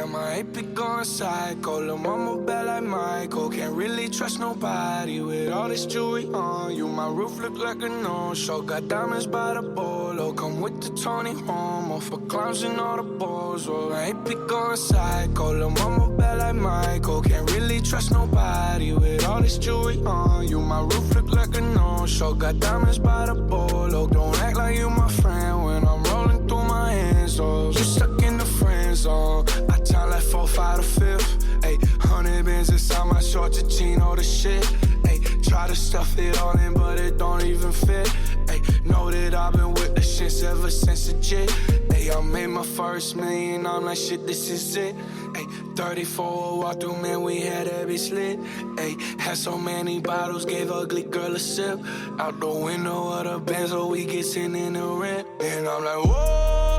Yeah, my AP going psycho. Lil' mama bad like Michael. Can't really trust nobody with all this jewelry on you. My roof look like a no-show. Got diamonds by the bolo. Come with the Tony Homo for clowns and all the balls. Oh, my AP going psycho. Lil' mama bad like Michael. Can't really trust nobody with all this jewelry on you. My roof look like a no-show. Got diamonds by the bolo. Don't act like you my friend when I'm rolling through my hands. Oh, you stuck in the friend zone. I time like 4, 5 to 5th. Ayy, 100 bands inside my shorts, a Gino the shit. Ayy, try to stuff it all in, but it don't even fit. Ayy, know that I've been with the shits ever since a jit. Ayy, I made my first million, I'm like, shit, this is it. Ayy, 34 walk through, man, we had every slit. Ayy, had so many bottles, gave ugly girl a sip. Out the window of the Benz, so we get sitting in the rent. And I'm like, whoa.